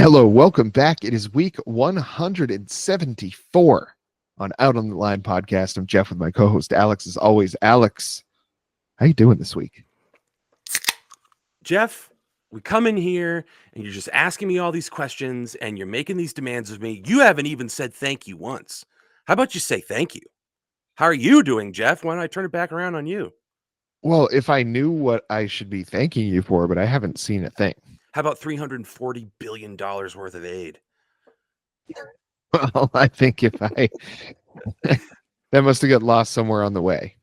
Hello, welcome back. It is week 174 on Out on the Line podcast. I'm Jeff with my co-host Alex. As always, Alex, how you doing this week? Jeff, we come in here and you're just asking me all these questions and you're making these demands of me. You haven't even said thank you once. How about you say thank you? How are you doing, Jeff? Why don't I turn it back around on you? Well, if I knew what I should be thanking you for, but I haven't seen a thing. How about $340 billion worth of aid? Well, I think if I that must have got lost somewhere on the way.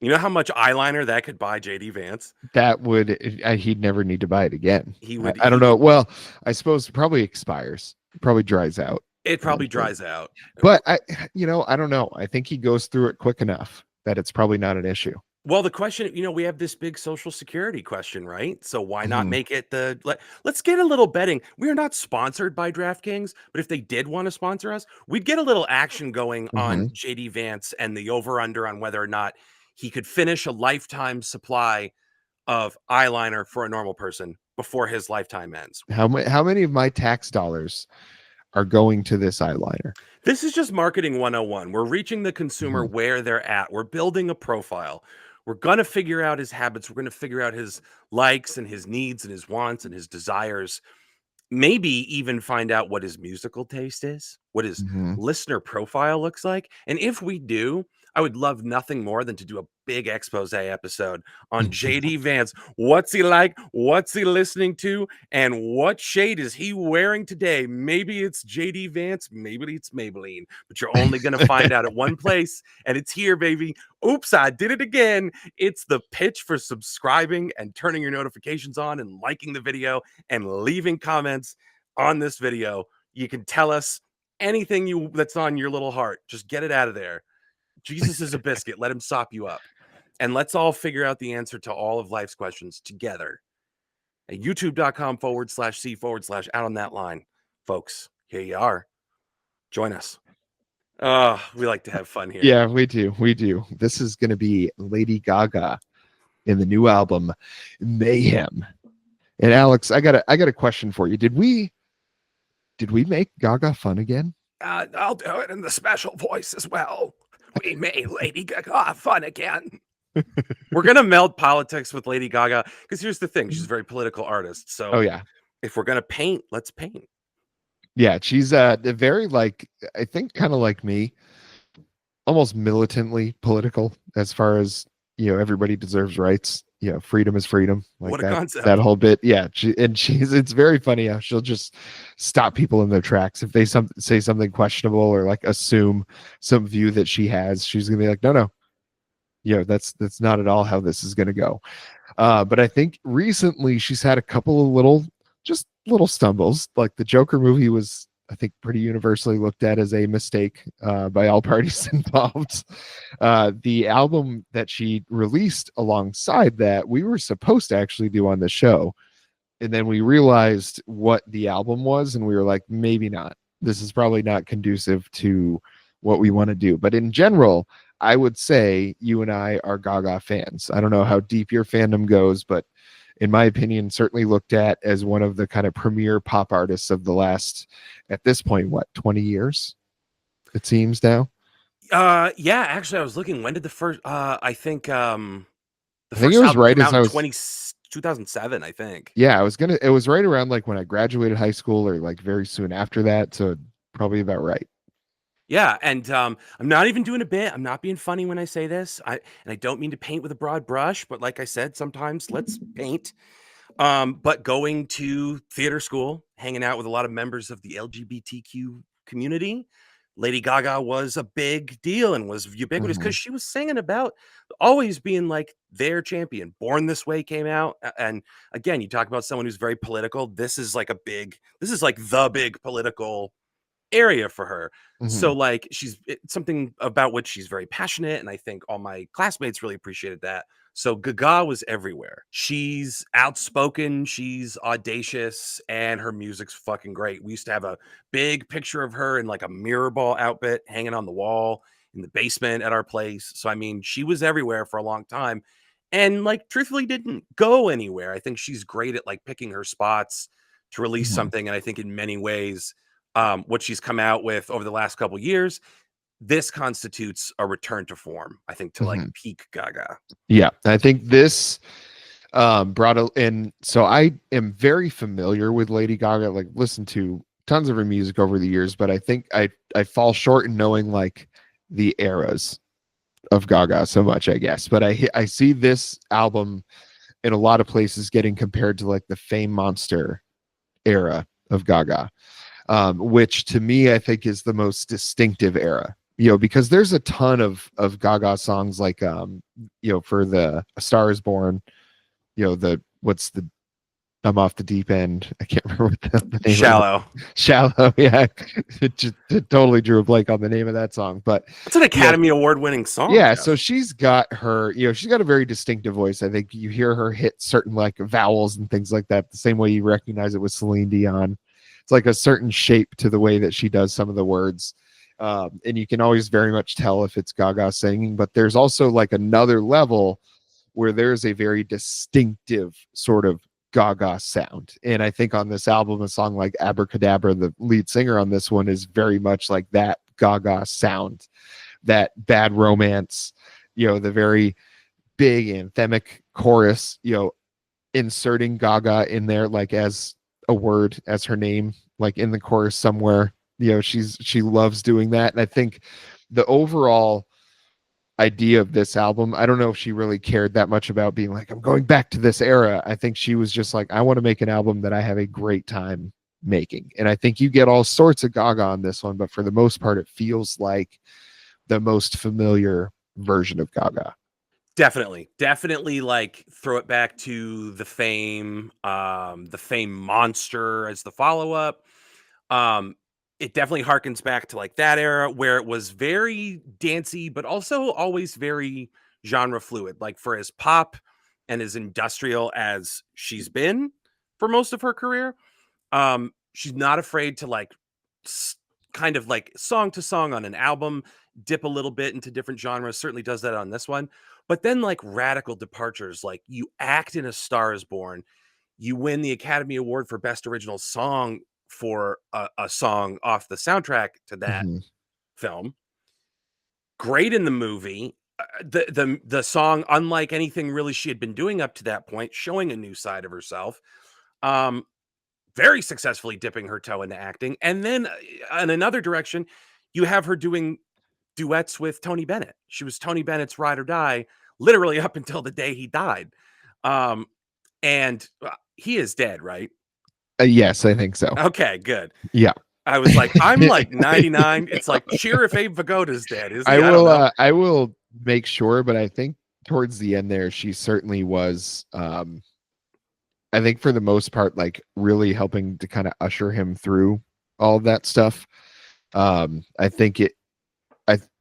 You know how much eyeliner that could buy JD Vance? That would he'd never need to buy it again. He would. I don't know. Well, I suppose it probably expires. It probably dries out. It probably dries out. But I don't know. I think he goes through it quick enough that it's probably not an issue. Well, the question, we have this big social security question, right? So why not make it let's get a little betting. We are not sponsored by DraftKings, but if they did want to sponsor us, we'd get a little action going on JD Vance and the over-under on whether or not he could finish a lifetime supply of eyeliner for a normal person before his lifetime ends. How many of my tax dollars are going to this eyeliner? This is just marketing 101. We're reaching the consumer where they're at. We're building a profile. We're going to figure out his habits. We're going to figure out his likes and his needs and his wants and his desires. Maybe even find out what his musical taste is, what his listener profile looks like. And if we do, I would love nothing more than to do a big expose episode on JD Vance. What's he like? What's he listening to? And what shade is he wearing today? Maybe it's JD Vance. Maybe it's Maybelline. But you're only going to find out at one place. And it's here, baby. Oops, I did it again. It's the pitch for subscribing and turning your notifications on and liking the video and leaving comments on this video. You can tell us anything that's on your little heart. Just get it out of there. Jesus is a biscuit. Let him sop you up. And let's all figure out the answer to all of life's questions together at youtube.com/C/out on that line. Folks, here you are. Join us. We like to have fun here. Yeah, we do. We do. This is going to be Lady Gaga in the new album Mayhem. And Alex, I got a question for you. Did we make Gaga fun again? I'll do it in the special voice as well. We made Lady Gaga fun again. We're going to meld politics with Lady Gaga because here's the thing. She's a very political artist. So if we're going to paint, let's paint. Yeah, she's very I think kind of like me, almost militantly political as far as, everybody deserves rights. Freedom is freedom. Like what a concept. That whole bit. Yeah. It's very funny how she'll just stop people in their tracks. If they say something questionable or assume some view that she has, she's going to be like, no, that's not at all how this is going to go. But I think recently she's had a couple of little stumbles. Like the Joker movie was, I think, pretty universally looked at as a mistake by all parties involved. The album that she released alongside that, we were supposed to actually do on the show. And then we realized what the album was, and we were like, maybe not. This is probably not conducive to what we want to do. But in general, I would say you and I are Gaga fans. I don't know how deep your fandom goes, but in my opinion, certainly looked at as one of the kind of premier pop artists of the last, at this point, 20 years? It seems now. Yeah, actually, I was looking. When did the first? I think it was right as I was 2007. I think. Yeah, it was right around when I graduated high school, or very soon after that. So probably about right. Yeah, and I'm not even doing a bit. I'm not being funny when I say this. I don't mean to paint with a broad brush, but like I said, sometimes let's paint. But going to theater school, hanging out with a lot of members of the LGBTQ community, Lady Gaga was a big deal and was ubiquitous because she was singing about always being their champion. Born This Way came out. And again, you talk about someone who's very political. This is the big political area for her. So she's something about which she's very passionate, and I think all my classmates really appreciated that. So Gaga was everywhere. She's outspoken, she's audacious, and her music's fucking great. We used to have a big picture of her in a mirror ball outfit hanging on the wall in the basement at our place. So I mean, she was everywhere for a long time, and truthfully didn't go anywhere. I think she's great at picking her spots to release Mhm. something. And I think in many ways, what she's come out with over the last couple years, this constitutes a return to form, I think, to like Mhm. peak Gaga. Yeah, I think this brought in. So I am very familiar with Lady Gaga, like listened to tons of her music over the years, but I think I fall short in knowing like the eras of Gaga so much, I guess. But I see this album in a lot of places getting compared to like the Fame Monster era of Gaga, which to me I think is the most distinctive era. Because there's a ton of Gaga songs like for the A Star Is Born, the what's the I'm off the deep end. I can't remember what the name of it. Shallow. Shallow. Yeah, it totally drew a blank on the name of that song, but It's an you know, Academy Award winning song, yeah. Jeff. So she's got she's got a very distinctive voice. I think you hear her hit certain like vowels and things like that, the same way you recognize it with Celine Dion. It's like a certain shape to the way that she does some of the words. And you can always very much tell if it's Gaga singing, but there's also like another level where there's a very distinctive sort of Gaga sound. And I think on this album, a song like ABRA-CADABRA, the lead singer on this one, is very much like that Gaga sound, that Bad Romance, the very big anthemic chorus, inserting Gaga in there like as a word, as her name, like in the chorus somewhere. She loves doing that. And I think the overall idea of this album, I don't know if she really cared that much about being like, I'm going back to this era. I think she was just like, I want to make an album that I have a great time making. And I think you get all sorts of Gaga on this one, but for the most part, it feels like the most familiar version of Gaga. Definitely like throw it back to the Fame Monster as the follow-up. Um, it definitely harkens back to like that era where it was very dancey, but also always very genre fluid. Like for as pop and as industrial as she's been for most of her career, she's not afraid to like kind of like song to song on an album dip a little bit into different genres. Certainly does that on this one, but then like radical departures, like you act in A Star Is Born, you win the Academy Award for Best Original Song for a song off the soundtrack to that Mm-hmm. film. Great in the movie. The song, unlike anything really she had been doing up to that point, showing a new side of herself. Um, very successfully dipping her toe into acting. And then in another direction, you have her doing duets with Tony Bennett. She was Tony Bennett's Ride or Die, literally up until the day he died. Um, and he is dead, right? Yes, I think so. Okay, good. Yeah. I was like, I'm like 99. It's like, cheer if Abe Vigoda's dead, is I he? I don't will know. I will make sure, but I think towards the end there she certainly was I think for the most part like really helping to kind of usher him through all of that stuff. I think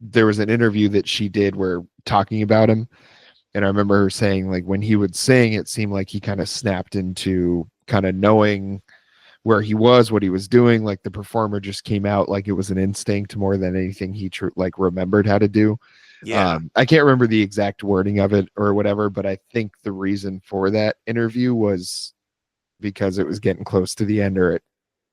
there was an interview that she did where talking about him, and I remember her saying like when he would sing it seemed like he kind of snapped into kind of knowing where he was, what he was doing. Like the performer just came out like it was an instinct more than anything he like remembered how to do. Yeah. I can't remember the exact wording of it or whatever, but I think the reason for that interview was because it was getting close to the end, or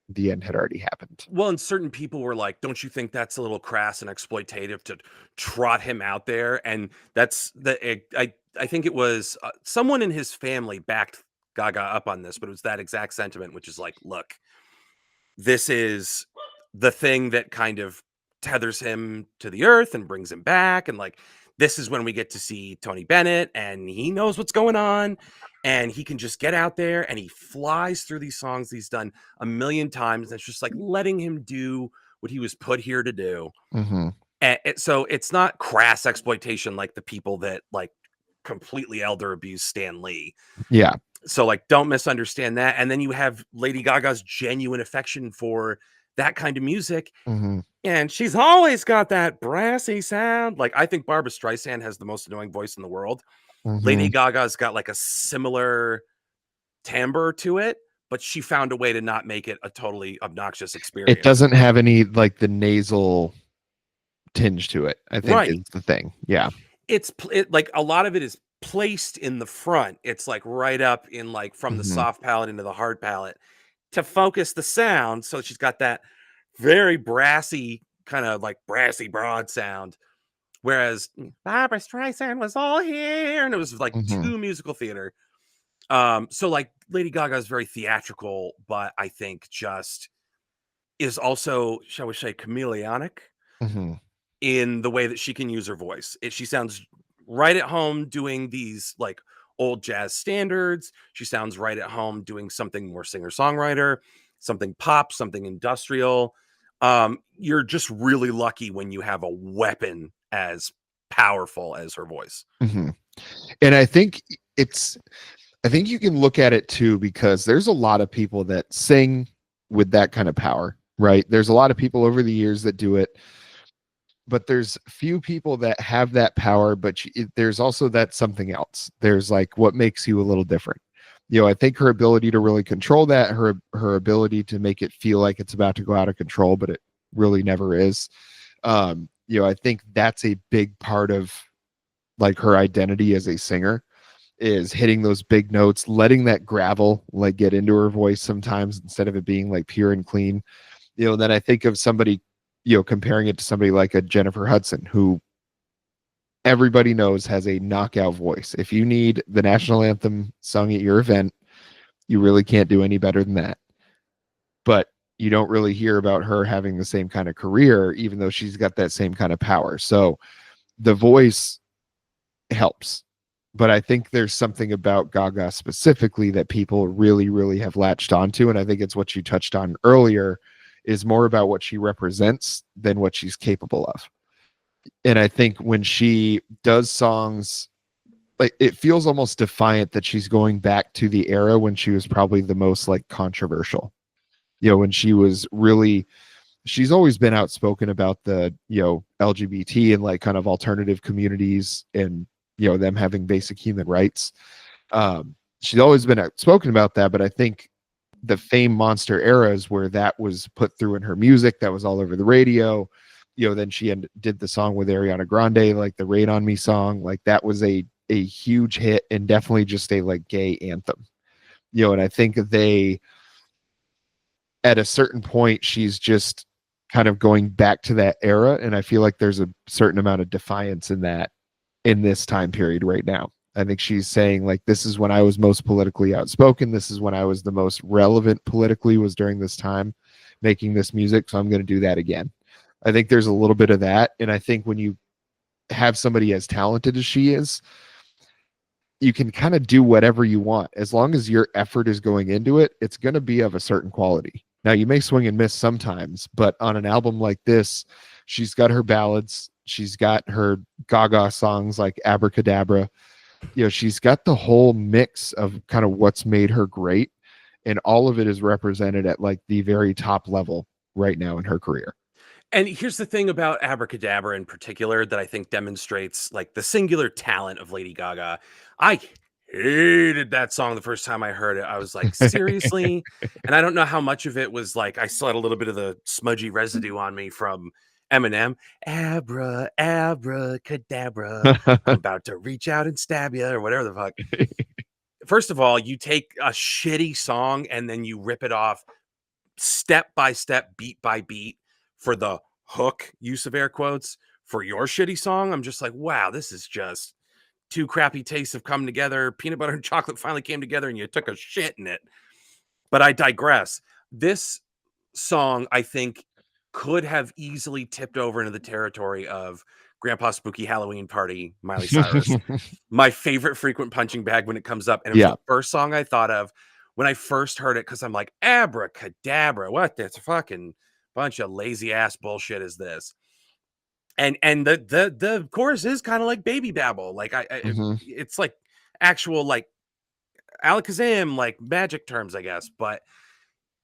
the end had already happened. Well, and certain people were like, "Don't you think that's a little crass and exploitative to trot him out there?" And that's I think it was someone in his family backed Gaga up on this, but it was that exact sentiment, which is like, "Look, this is the thing that kind of tethers him to the earth and brings him back, and like this is when we get to see Tony Bennett, and he knows what's going on, and he can just get out there and he flies through these songs he's done a million times. And it's just like letting him do what he was put here to do. Mm-hmm. And so it's not crass exploitation like the people that like completely elder abuse Stan Lee. Yeah. So like don't misunderstand that. And then you have Lady Gaga's genuine affection for that kind of music. Mm-hmm. And she's always got that brassy sound. Like I think Barbra Streisand has the most annoying voice in the world. Mm-hmm. Lady Gaga's got like a similar timbre to it, but she found a way to not make it a totally obnoxious experience. It doesn't have any like the nasal tinge to it, I think Right. is the thing. Yeah. It's like a lot of it is placed in the front. It's like right up in like from the Mm-hmm. soft palate into the hard palate. to focus the sound. So she's got that very brassy, kind of like brassy broad sound. Whereas Barbara Streisand was all here, and it was like Mhm. too musical theater. So like Lady Gaga is very theatrical, but I think just is also, shall we say, chameleonic Mhm. in the way that she can use her voice. She sounds right at home doing these like old jazz standards. She sounds right at home doing something more singer-songwriter, something pop, something industrial. You're just really lucky when you have a weapon as powerful as her voice. Mhm. And it's I think you can look at it too, because there's a lot of people that sing with that kind of power, right? There's a lot of people over the years that do it, but there's few people that have that power. But there's also that something else. There's like what makes you a little different. I think her ability to really control that, her ability to make it feel like it's about to go out of control, but it really never is. I think that's a big part of like her identity as a singer, is hitting those big notes, letting that gravel like get into her voice sometimes instead of it being like pure and clean. Then I think of somebody, comparing it to somebody like a Jennifer Hudson, who everybody knows has a knockout voice. If you need the national anthem sung at your event, you really can't do any better than that. But you don't really hear about her having the same kind of career, even though she's got that same kind of power. So the voice helps. But I think there's something about Gaga specifically that people really, really have latched onto. And I think it's what you touched on earlier, is more about what she represents than what she's capable of. And I think when she does songs, like it feels almost defiant that she's going back to the era when she was probably the most like controversial. When she was really, she's always been outspoken about the LGBT and like kind of alternative communities, and them having basic human rights. She's always been outspoken about that, but I think the Fame Monster eras where that was put through in her music, that was all over the radio. Then she did the song with Ariana Grande, like the Rain on Me song, like that was a huge hit and definitely just a like gay anthem. And I think they, at a certain point, she's just kind of going back to that era, and I feel like there's a certain amount of defiance in that in this time period right now. I think she's saying like, this is when I was most politically outspoken, this is when I was the most relevant politically, was during this time making this music, so I'm going to do that again. I think there's a little bit of that, and I think when you have somebody as talented as she is, you can kind of do whatever you want as long as your effort is going into it. It's going to be of a certain quality. Now you may swing and miss sometimes, but on an album like this, she's got her ballads, she's got her Gaga songs like Abracadabra. She's got the whole mix of kind of what's made her great, and all of it is represented at like the very top level right now in her career. And here's the thing about Abracadabra in particular that I think demonstrates like the singular talent of Lady Gaga. I hated that song the first time I heard it. I was like, seriously? And I don't know how much of it was like I still had a little bit of the smudgy residue on me from Eminem. Abracadabra. I'm about to reach out and stab you, or whatever the fuck. First of all, you take a shitty song and then you rip it off step by step, beat by beat for the hook, use of air quotes, for your shitty song. I'm just like, wow, this is just two crappy tastes have come together. Peanut butter and chocolate finally came together and you took a shit in it. But I digress. This song, I think, could have easily tipped over into the territory of Grandpa Spooky Halloween Party, Miley Cyrus. My favorite frequent punching bag when it comes up. And it was Yeah. the first song I thought of when I first heard it, because I'm like, abracadabra, what this fucking bunch of lazy ass bullshit is this? And the chorus is kind of like baby babble. Like Hmm. it's like actual like alakazam, like magic terms, I guess. But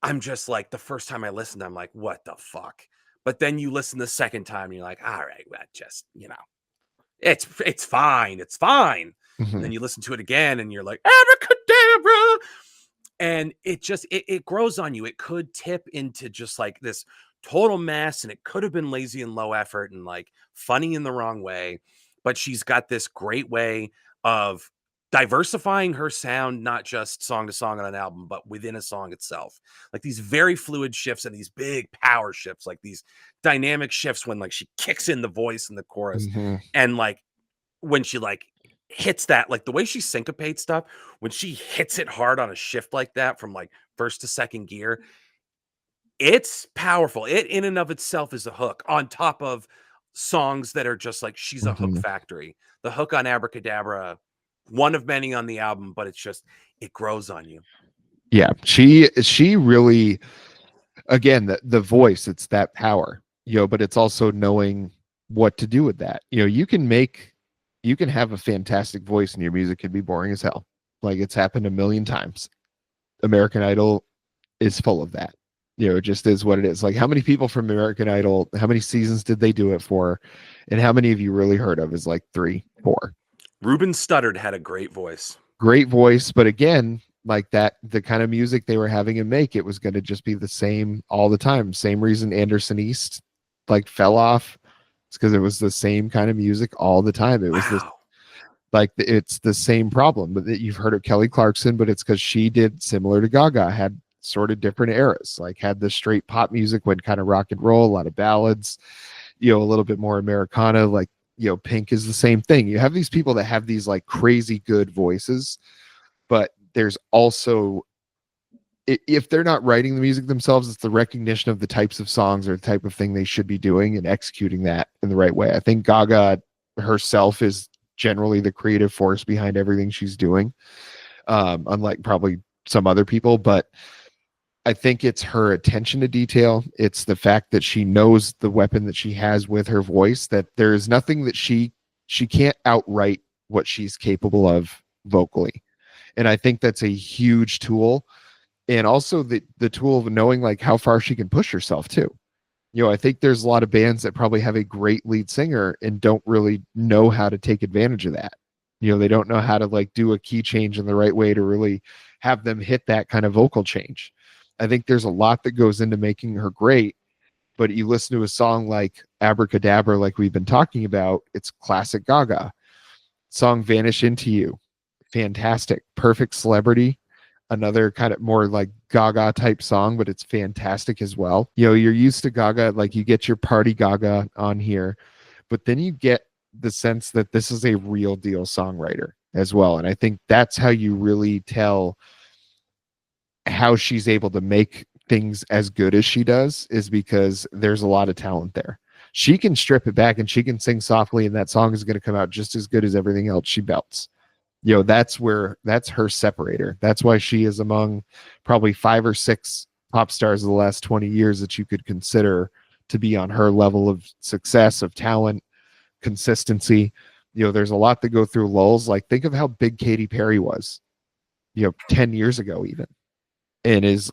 I'm just like, the first time I listened, I'm like, what the fuck? But then you listen the second time, and you're like, all right, well, just it's fine, it's fine. And Hmm. then you listen to it again, and you're like, abracadabra, and it grows on you. It could tip into just like this total mess, and it could have been lazy and low effort and like funny in the wrong way. But she's got this great way of diversifying her sound, not just song to song on an album, but within a song itself. Like these very fluid shifts and these big power shifts, like these dynamic shifts when like she kicks in the voice in the chorus, Mhm. and like when she like hits that, like the way she syncopates stuff, when she hits it hard on a shift like that from like first to second gear, it's powerful. It in and of itself is a hook on top of songs that are just like she's a hook Mhm. factory. The hook on Abracadabra, one of many on the album, but it's just it grows on you. Yeah, she really, again, the voice, it's that power, but it's also knowing what to do with that. You can have a fantastic voice and your music can be boring as hell. Like it's happened a million times. American Idol is full of that. It just is what it is. Like how many people from American Idol, how many seasons did they do it for? And how many of you really heard of? Is like 3, 4. Ruben Studdard had a great voice. Great voice, but again, like that, the kind of music they were having him make, it was going to just be the same all the time. Same reason Anderson East like fell off. It's because it was the same kind of music all the time. It was this, Wow. like it's the same problem. But you've heard of Kelly Clarkson, but it's because she did similar to Gaga, had sort of different eras, like had the straight pop music, went kind of rock and roll, a lot of ballads, a little bit more Americana. Like Pink is the same thing. You have these people that have these like crazy good voices, but there's also, if they're not writing the music themselves, it's the recognition of the types of songs or the type of thing they should be doing and executing that in the right way. I think Gaga herself is generally the creative force behind everything she's doing, unlike probably some other people. But I think it's her attention to detail. It's the fact that she knows the weapon that she has with her voice, that there is nothing that she can't outright what she's capable of vocally. And I think that's a huge tool. And also the tool of knowing like how far she can push herself too. I think there's a lot of bands that probably have a great lead singer and don't really know how to take advantage of that. They don't know how to like do a key change in the right way to really have them hit that kind of vocal change. I think there's a lot that goes into making her great, but you listen to a song like Abracadabra, like we've been talking about, it's classic Gaga. Song Vanish Into You, fantastic. Perfect Celebrity, another kind of more like Gaga type song, but it's fantastic as well. You're used to Gaga, like you get your party Gaga on here, but then you get the sense that this is a real deal songwriter as well. And I think that's how you really tell how she's able to make things as good as she does, is because there's a lot of talent there. She can strip it back and she can sing softly, and that song is going to come out just as good as everything else she belts. That's her separator. That's why she is among probably 5 or 6 pop stars of the last 20 years that you could consider to be on her level of success, of talent, consistency. There's a lot that go through lulls. Like think of how big Katy Perry was, 10 years ago even, and is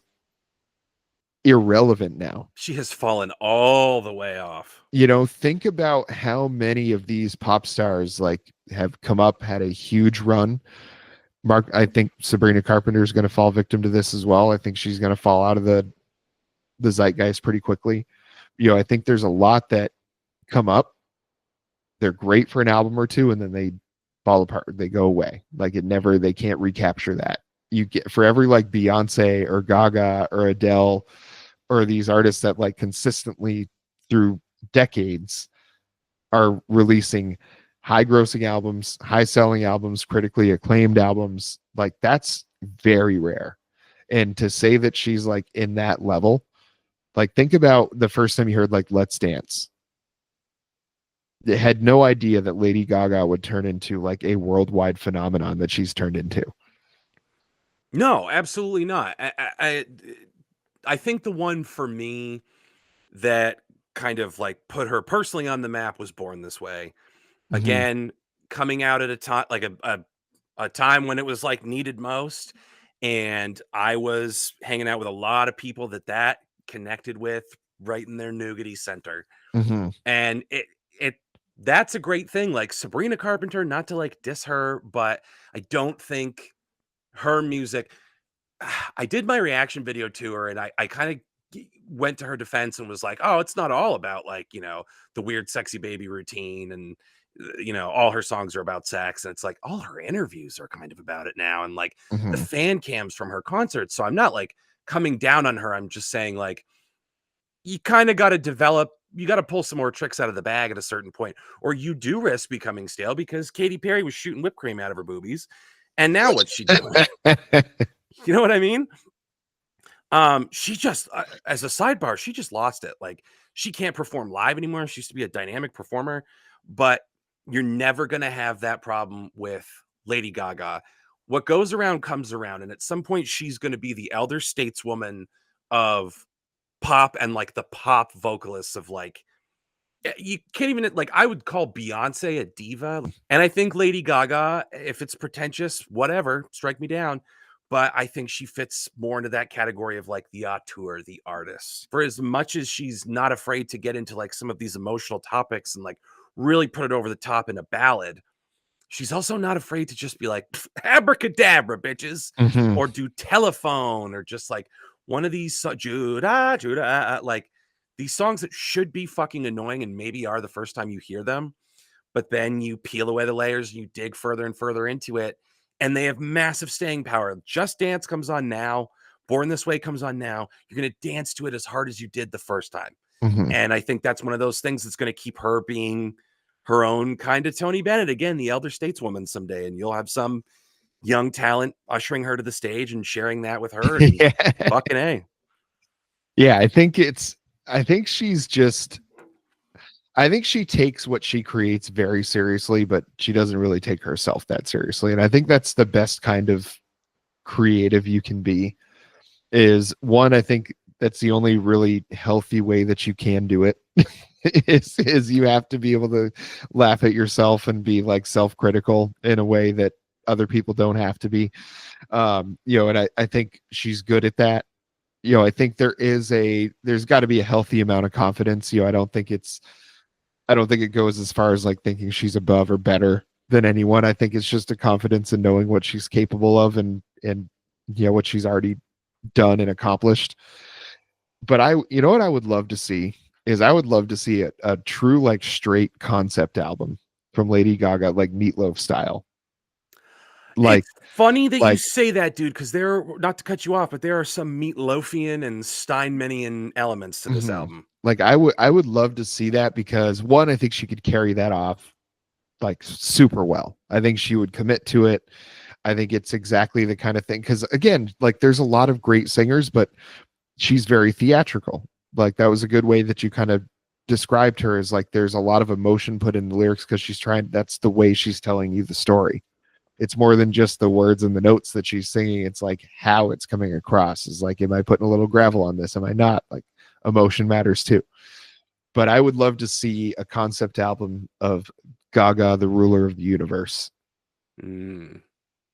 irrelevant now. She has fallen all the way off. Think about how many of these pop stars like have come up, had a huge run. I think Sabrina Carpenter is going to fall victim to this as well. I think she's going to fall out of the zeitgeist pretty quickly. I think there's a lot that come up. They're great for an album or two, and then they fall apart. They go away. Like they can't recapture that. You get for every like Beyonce or Gaga or Adele or these artists that like consistently through decades are releasing high grossing albums, high selling albums, critically acclaimed albums. Like that's very rare. And to say that she's like in that level, like think about the first time you heard like Let's Dance. They had no idea that Lady Gaga would turn into like a worldwide phenomenon that she's turned into. No, absolutely not. I think the one for me that kind of like put her personally on the map was Born This Way. Mm-hmm. Again, coming out at a time like a time when it was like needed most, and I was hanging out with a lot of people that connected with right in their nougaty center. Mm-hmm. And it that's a great thing. Like Sabrina Carpenter, not to like diss her, but I don't think her music. I did my reaction video to her, and I kind of went to her defense and was like, "Oh, it's not all about like the weird sexy baby routine and you know, all her songs are about sex, and it's like all her interviews are kind of about it now, and like the Mhm. fan cams from her concerts. So I'm not like coming down on her. I'm just saying like you kind of got to develop, you got to pull some more tricks out of the bag at a certain point, or you do risk becoming stale because Katy Perry was shooting whipped cream out of her boobies. And now what's she doing? You know what I mean? She just, as a sidebar, she just lost it. Like she can't perform live anymore. She used to be a dynamic performer, but you're never going to have that problem with Lady Gaga. What goes around comes around. And at some point, she's going to be the elder stateswoman of pop and like the pop vocalists of like, you can't even like, I would call Beyonce a diva. And I think Lady Gaga, if it's pretentious, whatever, strike me down. But I think she fits more into that category of like the auteur, the artist. For as much as she's not afraid to get into like some of these emotional topics and like really put it over the top in a ballad, she's also not afraid to just be like, abracadabra, bitches, Mhm. or do telephone, or just like one of these Judah, Judah, like these songs that should be fucking annoying and maybe are the first time you hear them, but then you peel away the layers and you dig further and further into it, and they have massive staying power. Just Dance comes on now. Born This Way comes on now. You're going to dance to it as hard as you did the first time. Mhm. And I think that's one of those things that's going to keep her being her own kind of Tony Bennett again, the elder stateswoman someday. And you'll have some young talent ushering her to the stage and sharing that with her. And Yeah. fucking A. Yeah, I think she's just I think she takes what she creates very seriously, but she doesn't really take herself that seriously. And I think that's the best kind of creative you can be. Is one, I think that's the only really healthy way that you can do it. Is you have to be able to laugh at yourself and be like self-critical in a way that other people don't have to be. And I think she's good at that. I think there's got to be a healthy amount of confidence. I don't think it goes as far as like thinking she's above or better than anyone. I think it's just a confidence in knowing what she's capable of and what she's already done and accomplished. But you know what I would love to see is I would love to see a true like straight concept album from Lady Gaga, like Meatloaf style. Like It's funny that you like say that, dude, because there are, not to cut you off, but there are some Meatloafian and Steinmanian elements to this mhm. album. Like I would love to see that because one, I think she could carry that off like super well. I think she would commit to it. I think it's exactly the kind of thing because again, like there's a lot of great singers, but she's very theatrical. Like that was a good way that you kind of described her as like there's a lot of emotion put in the lyrics because that's the way she's telling you the story. It's more than just the words and the notes that she's singing. It's like how it's coming across is like, am I putting a little gravel on this? Am I not? Like emotion matters too. But I would love to see a concept album of Gaga, the ruler of the universe. Mm.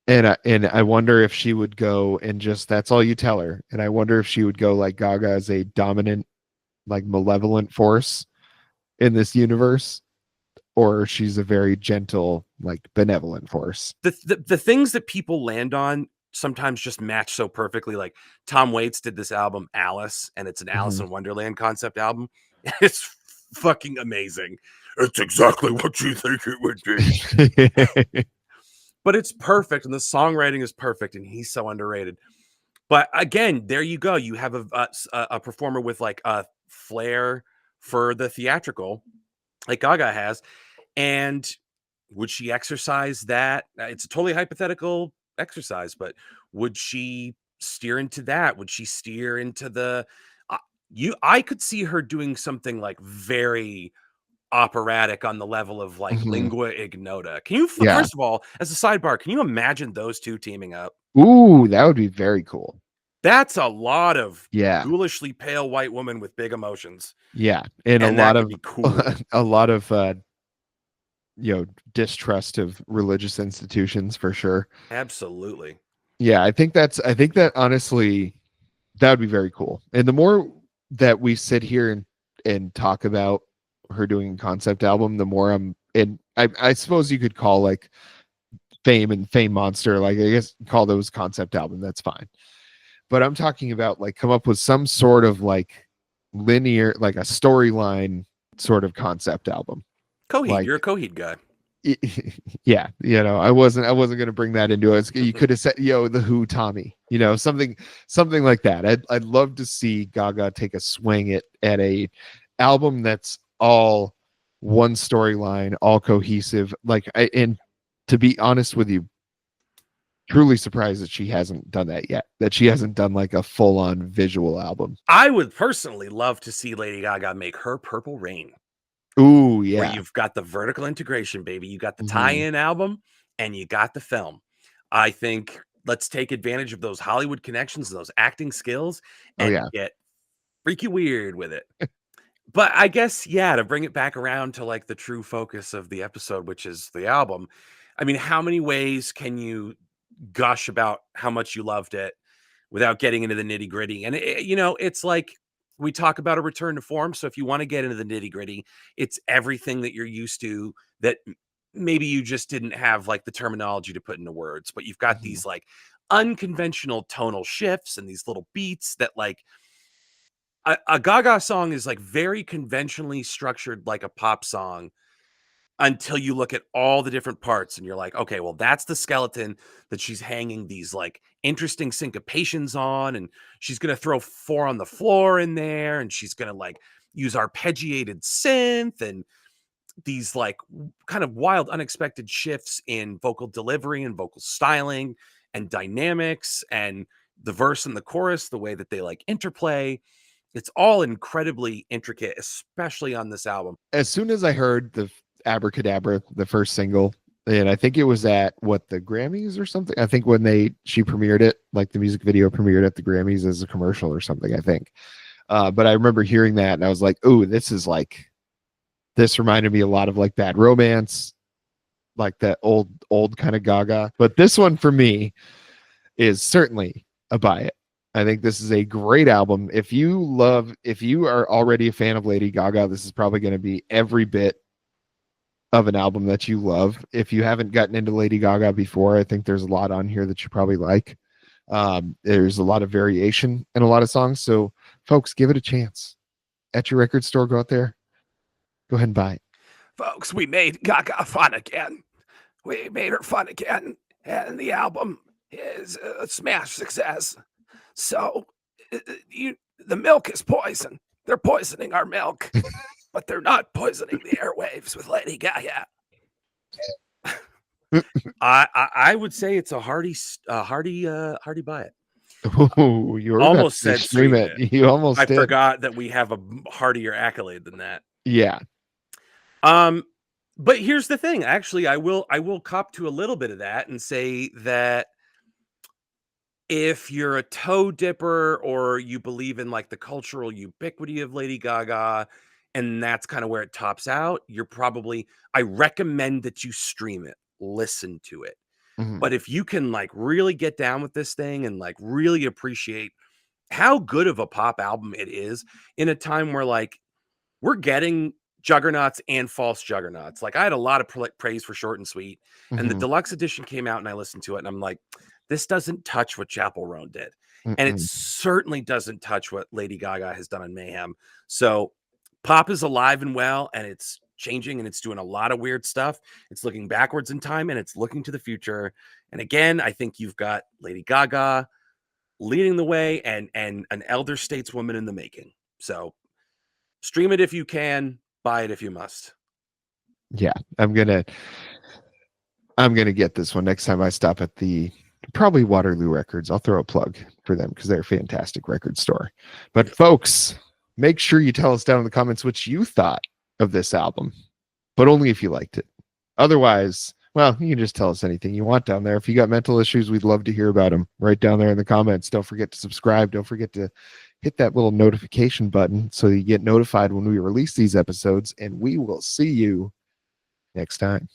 And I wonder if she would go and just that's all you tell her. And I wonder if she would go like Gaga as a dominant, like malevolent force in this universe, or she's a very gentle, like benevolent force. The things that people land on sometimes just match so perfectly. Like Tom Waits did this album, Alice, and it's an Alice Mhm. in Wonderland concept album. It's fucking amazing. It's exactly what you think it would be. But it's perfect, and the songwriting is perfect, and he's so underrated. But again, there you go. You have a performer with like a flair for the theatrical, like Gaga has. And would she exercise that? It's a totally hypothetical exercise, but would she steer into that? Would she steer into the uh, I could see her doing something like very operatic on the level of like Mhm. lingua ignota. Can you Yeah. first of all, as a sidebar, can you imagine those two teaming up? Ooh, that would be very cool. That's a lot of Yeah. ghoulishly pale white woman with big emotions, Yeah. And a and that lot could of be cool. a lot of distrust of religious institutions for sure. Absolutely. Yeah, I think that honestly that would be very cool. And the more that we sit here and talk about her doing a concept album, the more I suppose you could call like Fame and Fame Monster, like I guess call those concept album, that's fine. But I'm talking about like come up with some sort of like linear, like a storyline sort of concept album. Coheed, Like you're a Coheed guy. Yeah, I wasn't going to bring that into it. You could have said, the Who Tommy, something like that. I'd love to see Gaga take a swing at a album that's all one storyline, all cohesive. And to be honest with you, truly surprised that she hasn't done that yet. That she hasn't done like a full on visual album. I would personally love to see Lady Gaga make her Purple Rain. Ooh, yeah. Where you've got the vertical integration, baby. You got the tie-in album and you got the film. I think let's take advantage of those Hollywood connections, those acting skills, and get freaky weird with it. But I guess, to bring it back around to like the true focus of the episode, which is the album. I mean, how many ways can you gush about how much you loved it without getting into the nitty gritty? And it's like, we talk about a return to form. So if you want to get into the nitty gritty, it's everything that you're used to that maybe you just didn't have like the terminology to put into words, but you've got these like unconventional tonal shifts and these little beats that like a Gaga song is like very conventionally structured like a pop song until you look at all the different parts and you're like, okay, well, that's the skeleton that she's hanging these like interesting syncopations on. And she's going to throw 4 on the floor in there. And she's going to like use arpeggiated synth and these like kind of wild, unexpected shifts in vocal delivery and vocal styling and dynamics and the verse and the chorus, the way that they like interplay. It's all incredibly intricate, especially on this album. As soon as I heard the ABRA-CADABRA, the first single, and I think it was at the Grammys or something. I think when she premiered it, like the music video premiered at the Grammys as a commercial or something, I think. But I remember hearing that and I was like, oh, this reminded me a lot of like Bad Romance, like that old kind of Gaga. But this one for me is certainly a buy it. I think this is a great album. If you are already a fan of Lady Gaga, this is probably going to be every bit of an album that you love. If you haven't gotten into Lady Gaga before, I think there's a lot on here that you probably like. There's a lot of variation in a lot of songs. So folks, give it a chance. At your record store, go out there, go ahead and buy it. Folks, we made Gaga fun again. We made her fun again. And the album is a smash success. So the milk is poison. They're poisoning our milk. But they're not poisoning the airwaves with Lady Gaga. I would say it's a hearty buy it. Oh, you almost said stream it. You almost did. Forgot that we have a heartier accolade than that. Yeah. But here's the thing. Actually, I will cop to a little bit of that and say that if you're a toe dipper or you believe in like the cultural ubiquity of Lady Gaga, and that's kind of where it tops out, I recommend that you stream it, listen to it. But if you can like really get down with this thing and like really appreciate how good of a pop album it is in a time where like we're getting juggernauts and false juggernauts. Like I had a lot of praise for Short and Sweet, and the deluxe edition came out and I listened to it and I'm like, this doesn't touch what Chapel Roan did. And it certainly doesn't touch what Lady Gaga has done on Mayhem. So pop is alive and well, and it's changing, and it's doing a lot of weird stuff. It's looking backwards in time, and it's looking to the future. And again, I think you've got Lady Gaga leading the way and an elder stateswoman in the making. So stream it if you can, buy it if you must. Yeah, I'm gonna get this one next time I stop at the probably Waterloo Records. I'll throw a plug for them because they're a fantastic record store. But folks, make sure you tell us down in the comments what you thought of this album, but only if you liked it. Otherwise, well, you can just tell us anything you want down there. If you got mental issues, we'd love to hear about them right down there in the comments. Don't forget to subscribe. Don't forget to hit that little notification button so you get notified when we release these episodes, and we will see you next time.